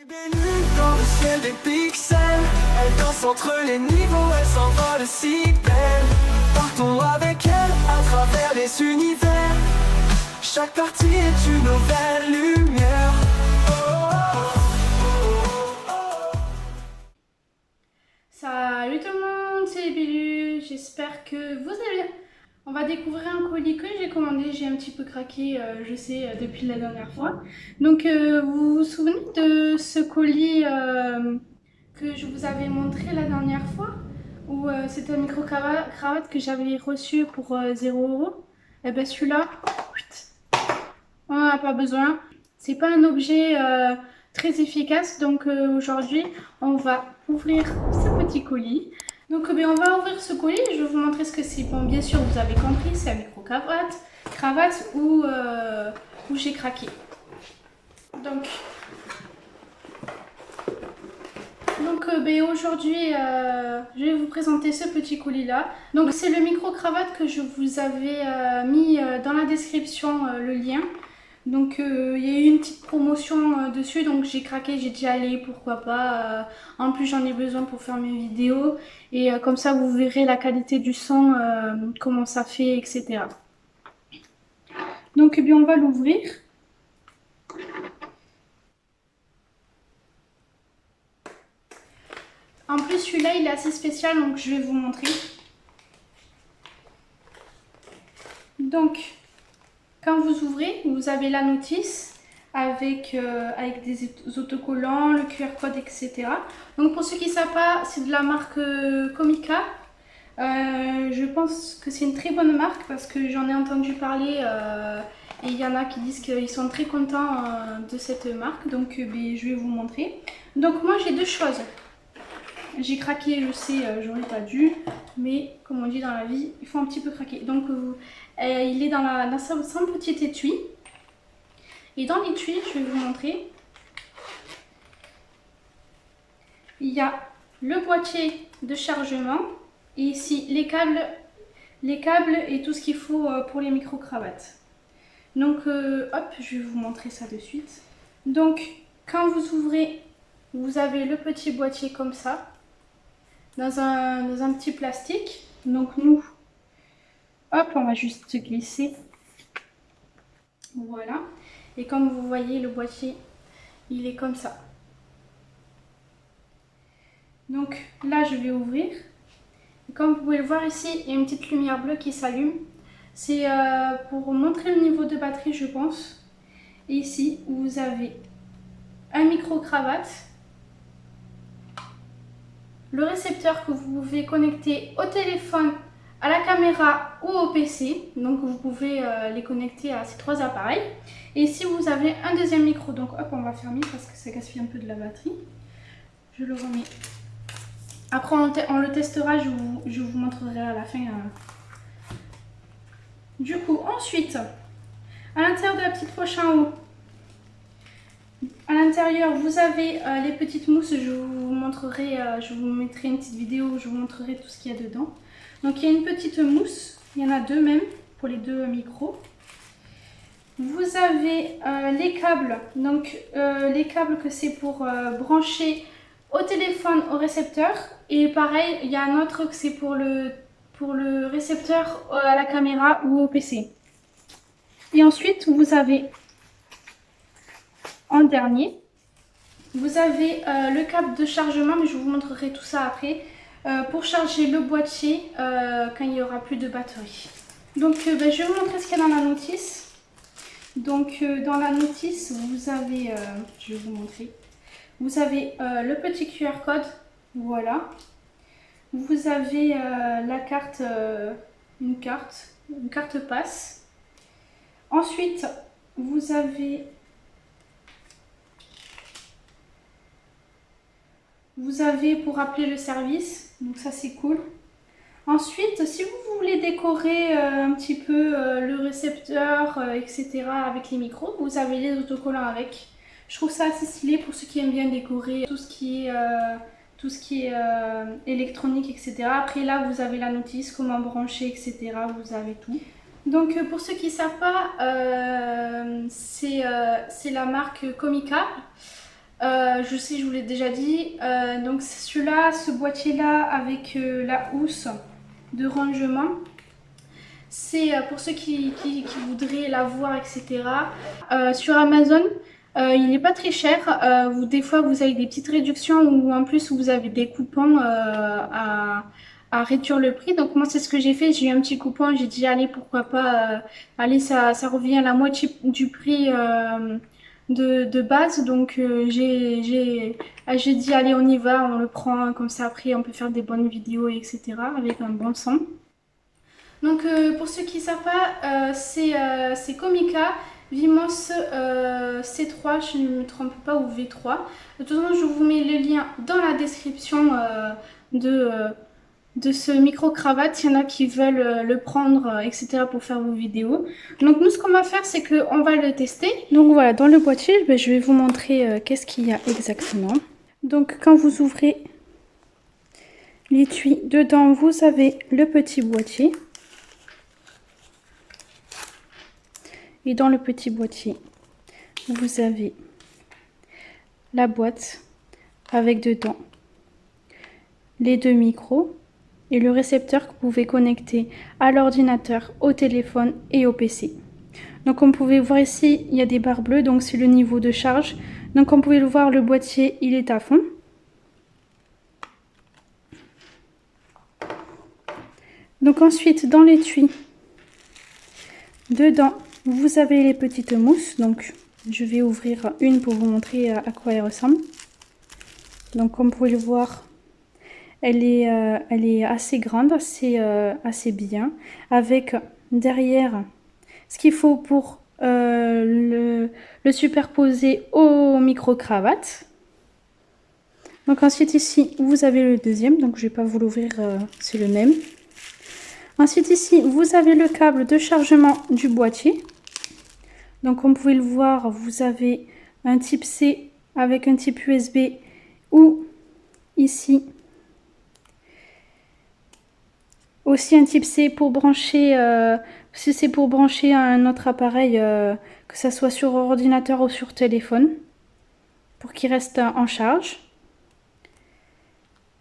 Des lunes dans le ciel des pixels, elle danse entre les niveaux, elle s'envole si belle. Partons avec elle à travers les univers. Chaque partie est une nouvelle lumière. Salut tout le monde, c'est les Bellus, j'espère que vous allez bien. On va découvrir un colis que j'ai commandé, j'ai un petit peu craqué, je sais, depuis la dernière fois. Donc vous vous souvenez de ce colis que je vous avais montré la dernière fois, où c'était un micro-cravate que j'avais reçu pour 0 €. Et bien celui-là, on n'en a pas besoin. C'est pas un objet très efficace, donc aujourd'hui on va ouvrir ce petit colis. Donc on va ouvrir ce colis et je vais vous montrer ce que c'est. Bon, bien sûr, vous avez compris, c'est un micro-cravate où j'ai craqué. Donc aujourd'hui, je vais vous présenter ce petit colis-là. Donc c'est le micro-cravate que je vous avais mis dans la description, le lien. Donc il y a eu une petite promotion dessus, donc j'ai craqué, j'ai dit allez, pourquoi pas. En plus j'en ai besoin pour faire mes vidéos et comme ça vous verrez la qualité du son, comment ça fait, etc. Donc on va l'ouvrir. En plus celui-là il est assez spécial, donc je vais vous montrer. Donc quand vous ouvrez, vous avez la notice avec des autocollants, le QR code, etc. Donc pour ceux qui ne savent pas, c'est de la marque Comica. Je pense que c'est une très bonne marque parce que j'en ai entendu parler et il y en a qui disent qu'ils sont très contents de cette marque. Donc je vais vous montrer. Donc moi j'ai deux choses. J'ai craqué, je sais, j'aurais pas dû, mais comme on dit dans la vie, il faut un petit peu craquer. Donc il est dans son petit étui. Et dans l'étui, je vais vous montrer, il y a le boîtier de chargement et ici les câbles et tout ce qu'il faut pour les micro-cravates. Donc hop, je vais vous montrer ça de suite. Donc quand vous ouvrez, vous avez le petit boîtier comme ça, dans un petit plastique. Donc nous, hop, on va juste glisser. Voilà. Et comme vous voyez, le boîtier, il est comme ça. Donc là, je vais ouvrir. Et comme vous pouvez le voir ici, il y a une petite lumière bleue qui s'allume. C'est pour montrer le niveau de batterie, je pense. Et ici, vous avez un micro-cravate. Le récepteur que vous pouvez connecter au téléphone, à la caméra ou au PC. Donc vous pouvez les connecter à ces trois appareils. Et ici vous avez un deuxième micro. Donc hop, on va fermer parce que ça gaspille un peu de la batterie. Je le remets. Après on le testera, je vous montrerai à la fin. Du coup, ensuite, à l'intérieur de la petite poche en haut, à l'intérieur, vous avez les petites mousses. Je vous montrerai, je vous mettrai une petite vidéo où je vous montrerai tout ce qu'il y a dedans. Donc il y a une petite mousse, il y en a deux même pour les deux micros. Vous avez les câbles, donc les câbles que c'est pour brancher au téléphone au récepteur. Et pareil, il y a un autre que c'est pour le récepteur à la caméra ou au PC. Et ensuite, vous avez en dernier, vous avez le câble de chargement, mais je vous montrerai tout ça après. Pour charger le boîtier quand il n'y aura plus de batterie. Donc je vais vous montrer ce qu'il y a dans la notice. Donc dans la notice, vous avez, je vais vous montrer, vous avez le petit QR code, voilà. Vous avez la carte, une carte passe. Ensuite, vous avez pour appeler le service, donc ça c'est cool. Ensuite, si vous voulez décorer un petit peu le récepteur, etc. avec les micros, vous avez les autocollants avec. Je trouve ça assez stylé pour ceux qui aiment bien décorer tout ce qui est électronique, etc. Après là, vous avez la notice, comment brancher, etc. Vous avez tout. Donc pour ceux qui ne savent pas, c'est la marque Comica. Je sais, je vous l'ai déjà dit. Donc c'est celui-là, ce boîtier-là avec la housse de rangement. C'est pour ceux qui voudraient l'avoir, etc. Sur Amazon, il n'est pas très cher. Des fois, vous avez des petites réductions ou en plus, vous avez des coupons à réduire le prix. Donc moi, c'est ce que j'ai fait. J'ai eu un petit coupon. J'ai dit, allez, pourquoi pas. Allez, ça revient à la moitié du prix de base. Donc j'ai dit, allez, on y va. On le prend. Comme ça, après, on peut faire des bonnes vidéos, etc. avec un bon son. Donc pour ceux qui ne savent pas, c'est Comica Vimos C3, je ne me trompe pas, ou V3. De toute façon, je vous mets le lien dans la description de ce micro-cravate. Il y en a qui veulent le prendre, etc. pour faire vos vidéos. Donc nous, ce qu'on va faire, c'est qu'on va le tester. Donc voilà, dans le boîtier, je vais vous montrer qu'est-ce qu'il y a exactement. Donc quand vous ouvrez l'étui, dedans, vous avez le petit boîtier. Et dans le petit boîtier, vous avez la boîte avec dedans les deux micros et le récepteur que vous pouvez connecter à l'ordinateur, au téléphone et au PC. Donc comme vous pouvez voir ici, il y a des barres bleues, donc c'est le niveau de charge. Donc comme vous pouvez le voir, le boîtier, il est à fond. Donc ensuite, dans l'étui, dedans, vous avez les petites mousses, donc je vais ouvrir une pour vous montrer à quoi elle ressemble. Donc comme vous pouvez le voir, elle est assez grande, assez bien, avec derrière ce qu'il faut pour le superposer au micro-cravate. Donc ensuite ici, vous avez le deuxième, donc je ne vais pas vous l'ouvrir, c'est le même. Ensuite ici, vous avez le câble de chargement du boîtier. Donc comme vous pouvez le voir, vous avez un type C avec un type USB ou ici aussi un type C pour brancher, si c'est pour brancher un autre appareil, que ce soit sur ordinateur ou sur téléphone, pour qu'il reste en charge.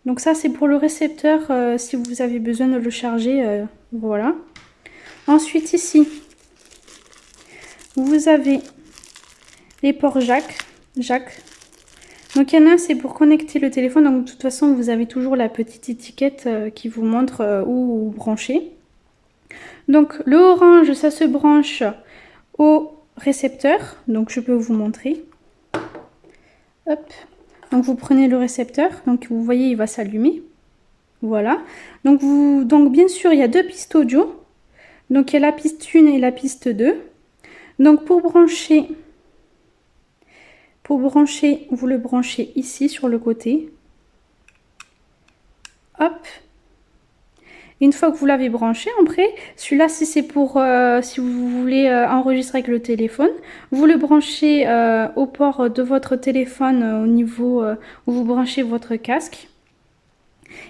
Donc ça c'est pour le récepteur, si vous avez besoin de le charger, voilà. Ensuite ici, vous avez les ports jack. Donc il y en a un, c'est pour connecter le téléphone. Donc de toute façon, vous avez toujours la petite étiquette qui vous montre où brancher. Donc le orange, ça se branche au récepteur. Donc je peux vous montrer. Hop. Donc vous prenez le récepteur. Donc vous voyez, il va s'allumer. Voilà. Donc bien sûr, il y a deux pistes audio. Donc il y a la piste 1 et la piste 2. Donc pour brancher, vous le branchez ici sur le côté. Hop. Une fois que vous l'avez branché, après, celui-là, si c'est pour, si vous voulez enregistrer avec le téléphone, vous le branchez au port de votre téléphone au niveau où vous branchez votre casque.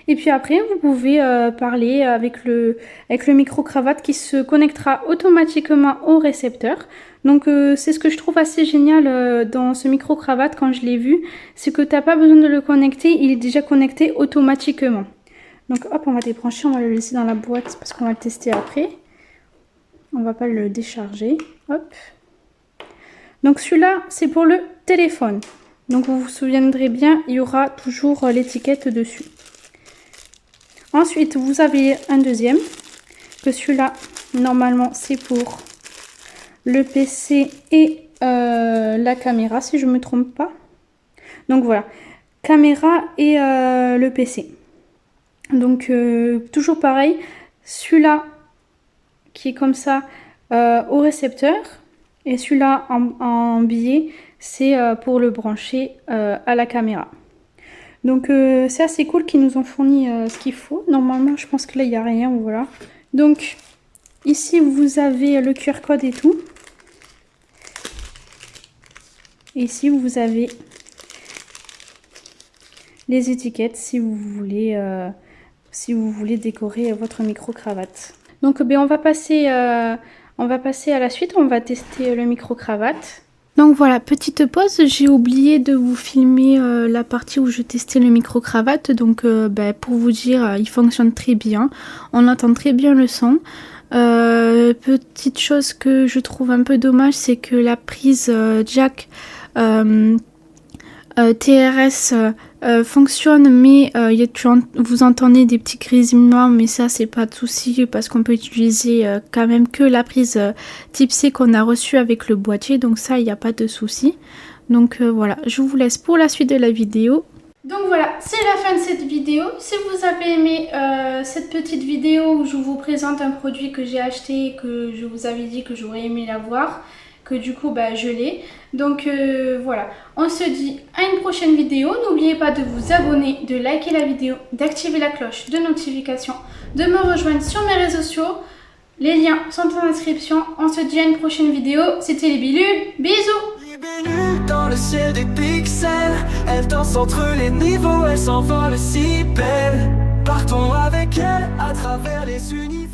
Et puis après, vous pouvez parler avec le micro-cravate qui se connectera automatiquement au récepteur. Donc c'est ce que je trouve assez génial dans ce micro-cravate quand je l'ai vu. C'est que tu n'as pas besoin de le connecter, il est déjà connecté automatiquement. Donc hop, on va débrancher, on va le laisser dans la boîte parce qu'on va le tester après. On va pas le décharger. Hop. Donc celui-là, c'est pour le téléphone. Donc vous vous souviendrez bien, il y aura toujours l'étiquette dessus. Ensuite, vous avez un deuxième, que celui-là, normalement, c'est pour le PC et la caméra, si je ne me trompe pas. Donc voilà, caméra et le PC. Donc, toujours pareil, celui-là qui est comme ça au récepteur et celui-là en billet, c'est pour le brancher à la caméra. Donc c'est assez cool qu'ils nous ont fourni ce qu'il faut. Normalement, je pense que là, il n'y a rien. Voilà. Donc, ici, vous avez le QR code et tout. Et ici, vous avez les étiquettes si vous voulez décorer votre micro-cravate. Donc, on va passer à la suite. On va tester le micro-cravate. Donc voilà, petite pause, j'ai oublié de vous filmer la partie où je testais le micro-cravate. Donc pour vous dire, il fonctionne très bien. On entend très bien le son. Petite chose que je trouve un peu dommage, c'est que la prise jack TRS fonctionne, mais vous entendez des petits grésillements, mais ça c'est pas de souci parce qu'on peut utiliser quand même que la prise type C qu'on a reçue avec le boîtier, donc ça il n'y a pas de souci. Donc voilà, je vous laisse pour la suite de la vidéo. Donc voilà, c'est la fin de cette vidéo. Si vous avez aimé cette petite vidéo où je vous présente un produit que j'ai acheté et que je vous avais dit que j'aurais aimé l'avoir, que du coup je l'ai. Donc voilà, on se dit à une prochaine vidéo. N'oubliez pas de vous abonner, de liker la vidéo, d'activer la cloche de notification, de me rejoindre sur mes réseaux sociaux. Les liens sont en description. On se dit à une prochaine vidéo. C'était les Bilules. Bisous. Dans le ciel des pixels, elle danse entre les niveaux, elle s'envole si belle. Partons avec elle à travers les univers.